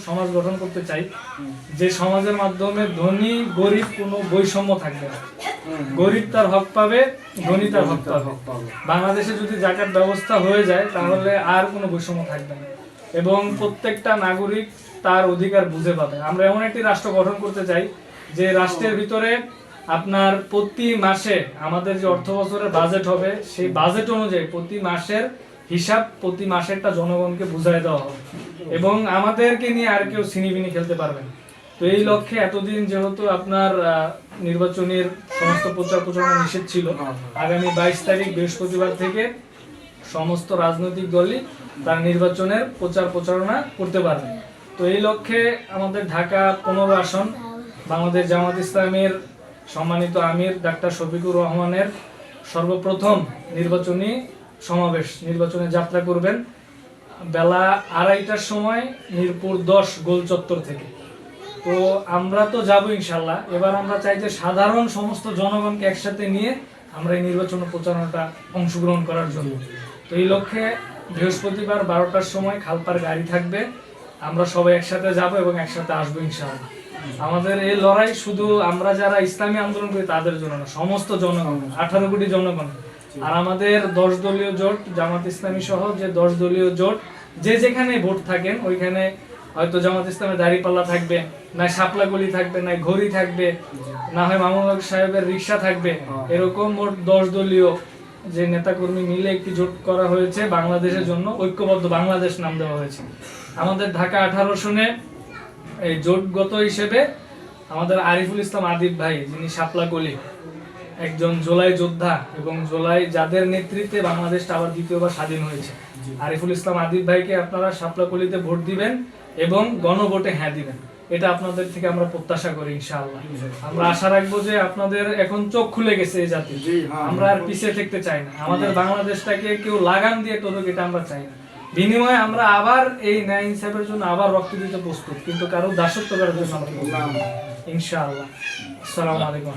সমাজ গঠন করতে চাই যে সমাজের মাধ্যমে ধনী গরিব কোনো বৈষম্য থাকবে না। গরিব তার হক পাবে, ধনী তার হক পাবে। বাংলাদেশে যদি যাকাত ব্যবস্থা হয়ে যায় তাহলে আর কোনো বৈষম্য থাকবে না এবং প্রত্যেকটা নাগরিক তার অধিকার বুঝে পাবে। আমরা এমন একটি রাষ্ট্র গঠন করতে চাই যে রাষ্ট্রের ভিতরে আপনার প্রতি মাসে আমাদের যে অর্থ বছরের বাজেট হবে সেই বাজেট অনুযায়ী প্রতি মাসের হিসাব প্রতি মাসেরটা জনগণকে বুঝাই দেওয়া হবে এবং আমাদেরকে নিয়ে আর কেউ সিনিবিনি খেলতে পারবে না। তো এই লক্ষ্যে এতদিন যেহেতু আপনার নির্বাচনের সমস্ত প্রচার প্রচারণা নিষেধ ছিল, আগামী 22 তারিখ বৃহস্পতিবার থেকে সমস্ত রাজনৈতিক দলই তার নির্বাচনের প্রচার প্রচারণা করতে পারবে। তো এই লক্ষ্যে আমাদের ঢাকা 15 আসন বাংলাদেশ জামাত ইসলামের সম্মানিত আমির ডাক্তার শফিকুর রহমানের সর্বপ্রথম নির্বাচনী সমাবেশ নির্বাচনে যাত্রা করবেন বেলা 2:30টার সময় মিরপুর 10 গোল চত্বর থেকে। তো আমরা তো যাবো ইনশাল্লাহ। এবার আমরা চাই যে সাধারণ সমস্ত জনগণকে একসাথে নিয়ে আমরা এই নির্বাচন প্রচারণাটা অংশগ্রহণ করার জন্য। তো এই লক্ষ্যে বৃহস্পতিবার 12টার সময় খালপার গাড়ি থাকবে, আমরা সবাই একসাথে যাব এবং একসাথে আসবো ইনশাআল্লাহ। আমাদের এই লড়াই শুধু আমরা যারা ইসলামী আন্দোলন করি তাদের জন্য না, সমস্ত জনগণ, 18 কোটি জনগণ। আর আমাদের 10 দলীয় জোট, জামাত ইসলামী সহ যে 10 দলীয় জোট, যে যেখানে ভোট থাকেন ওইখানে হয়তো জামাত ইসলামের দাঁড়িপাল্লা থাকবে, না শাপলাগলি থাকবে, না ঘড়ি থাকবে, না হয় মামুনুল হক সাহেবের রিক্সা থাকবে। এরকম মোট 10 দলীয় যে নেতাকর্মী মিলে একটি জোট করা হয়েছে বাংলাদেশের জন্য, ঐক্যবদ্ধ বাংলাদেশ নাম দেওয়া হয়েছে। আমাদের ঢাকা 18 আসনে এই জোটগত হিসেবে আমাদের আরিফুল ইসলাম আদিব ভাই, যিনি শাপলাগলি একজন জুলাই যোদ্ধা এবং জুলাই যাদের নেতৃত্বে বাংলাদেশটা আবার দ্বিতীয়বার স্বাধীন হয়েছে, আরিফুল ইসলাম আদিব ভাইকে আপনারা শাপলাগলিতে ভোট দিবেন এবং গণভোটে হ্যাঁ দিবেন। এটা আপনাদের থেকে আমরা প্রত্যাশা করি ইনশাআল্লাহ। আমরা আশা রাখবো যে আপনাদের এখন চোখ খুলে গেছে এই জাতি, আমরা আর পিছিয়ে থাকতে চাই না। আমাদের বাংলাদেশটাকে কেউ লাগাম দিয়ে টোরক এটা আমরা চাই না। বিনিময়ে আমরা আবার এই ন্যায় ইনসাফের জন্য আবার রক্ত দিতে প্রস্তুত, কিন্তু কারো দাসত্ব করার জন্য আমরা ইনশাআল্লাহ। আসসালামু আলাইকুম।